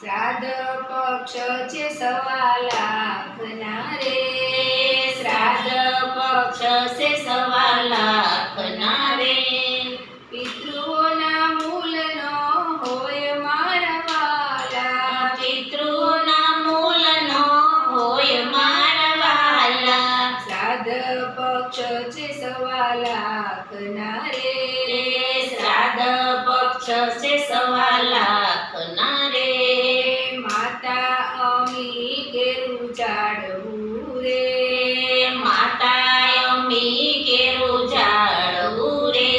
શ્રાદ્ધ પક્ષ છે 1.25 લાખના રે, શ્રાદ્ધ પક્ષ છે 1.25 લાખના રે, પિતૃઓના મૂલનો હોય મારા વાલા, પિતૃઓના મૂલનો હોય મારા વાલા, શ્રાદ્ધ પક્ષ છે 1.25 લાખના રે, શ્રાદ્ધ પક્ષ છે 1.25 લાખના રે, માતા અમી કેરું ચાડવું રે, માતા અમી કેરું જાળવું રે,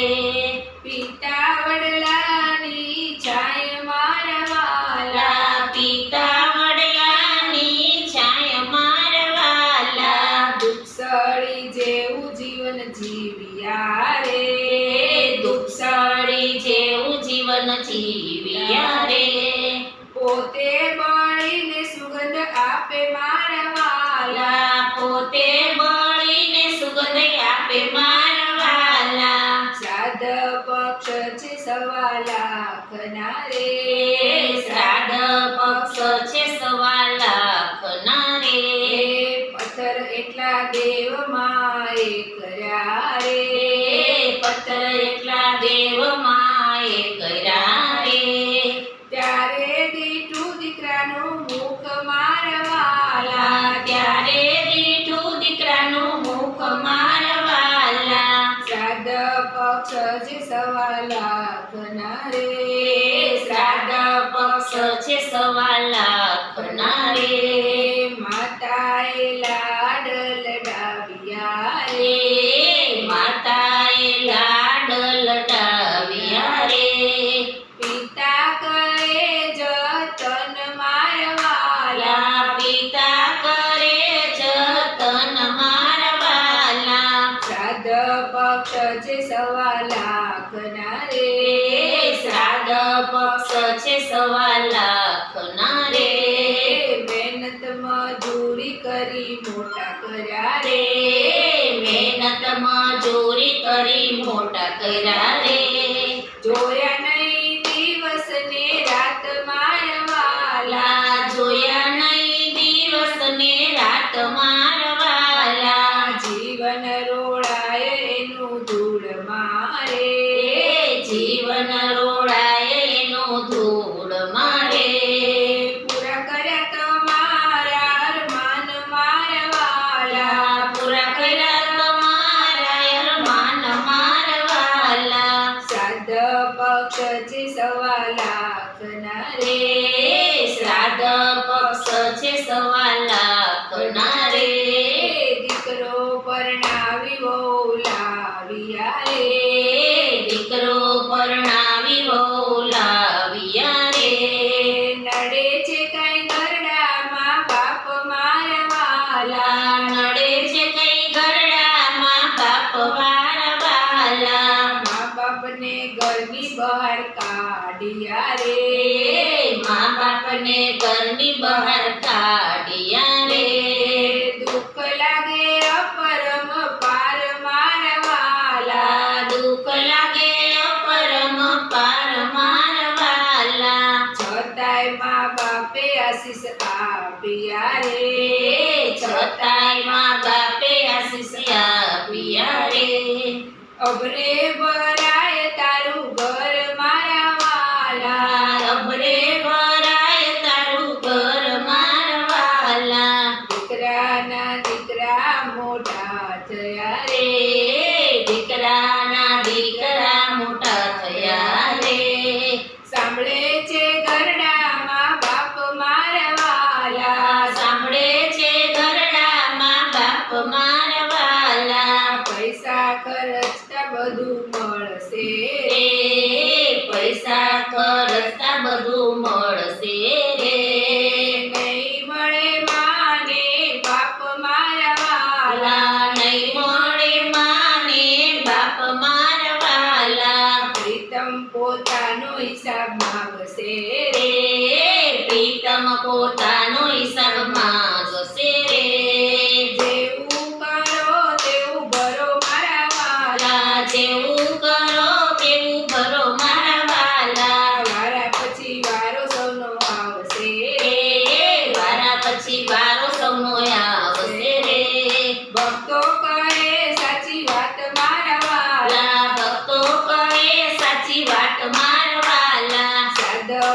પિતા વડલાની છાય મારા વાલા, પિતા વડલાની છાય મારા વાલા, દુઃખસળી જેવું જીવન જીવ્યા રે, દુઃખસળી જેવું જીવન જીવ્યા રે, પોતે બળીને સુગંધ આપે મારા વાલા, પોતે બળીને સુગંધ આપે મારા વાલા, શ્રાદ્ધ પક્ષ છે 1.25 લાખના રે, શ્રાદ્ધ પક્ષ છે 1.25 લાખના રે, પથ્થર એટલા દેવ માએ કર્યા રે, પથ્થર એટલા દેવ માએ કર્યા રે, ત્યારે દીઠું દીકરાનું મુખ મારા વાલા, ત્યારે દીઠું દીકરાનું મુખ મારા વાલા, શ્રાદ્ધ પક્ષ છે 1.25 લાખના રે, શ્રાદ્ધ પક્ષ છે 1.25 લાખના રે, માતાએ લાડ લડાવ્યા રે, માતાએ લાડ લડાવ્યા રે, પિતા કરે જતન મારા વાલા, પિતા કરે જતન મારા વાલા, શ્રાદ્ધ પક્ષ છે 1.25 લાખના રે, શ્રાદ્ધ પક્ષ છે 1.25 લાખના રે, મહેનત મજૂરી કરી મોટા કર્યા રે, મહેનત મજૂરી કરી મોટા કર્યા રે, જોયા નહીં દિવસ ને રાત મારા વાલા, જોયા નહીં દિવસ ને રાત મારા વાલા, જીવન રોળાય એનું ધૂળ મારે, જીવન રોળાય એનું ધૂળ મારે, પૂરા કર્યા તમારા અરમાન મારા વાલા, પૂરા કર્યા તમારા અરમાન મારા વાલા, શ્રાદ્ધ પક્ષ છે 1.25 લાખના રે, શ્રાદ્ધ પક્ષ છે 1.25 લાખના રે, દીકરો પરણાવી વહુ લાવ્યા રે, દીકરો પરણાવી વહુ લાવ્યા રે, નડે છે કઈ ગરડામાં બાપ મારા વાલા, નડે છે કઈ ગરડામાં બાપ મારા વાલા, મા બાપને ઘરની બહાર કાઢ્યા રે, મા બાપને ઘરની બહાર કાઢ્યા રે, દુઃખ લાગે અપરમ પાર મારા વાલા, દુઃખ લાગે અપરમ પાર મારા વાલા, છતાંય મા બાપે આશીષ આપ્યા રે, છતાંય મા બાપે આશીષ આપ્યા રે, અબરે ભરાય તારું ઘર મારા વાલા, અબરે ભરાય તારું ઘર મારા વાલા, દીકરાના દીકરા મોટા થયા રે, દીકરાના દીકરા મોટા થયા રે, સાંભળે છે ગરડામાં બાપ મારા વાલા, સાંભળે છે ગરડામાં બાપ મારા વાલા, પૈસા ખર્ચતા બધું મળશે રે, પૈસા ખર્ચતા બધું મળશે રે, નહીં મળે માને બાપ મારા વાલા, નહીં મળે માને બાપ મારા વાલા, પ્રીતમ પોતાનો હિસાબ માંગશે રે, પ્રીતમ પોતાનો હિસાબ માંગશે રે, જેવું કરો તેવું ભરો મારા વાલા, જેવું કરો તેવું ભરો મારા વાલા, વારા પછી વારો સૌનો આવશે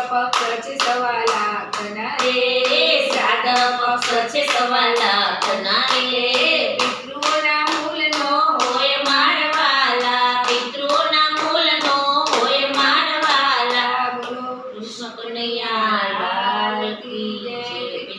પક્ષ છે સવા લાખના રે શ્રાદ્ધ પક્ષ છે સવા લાખના રે પિતૃ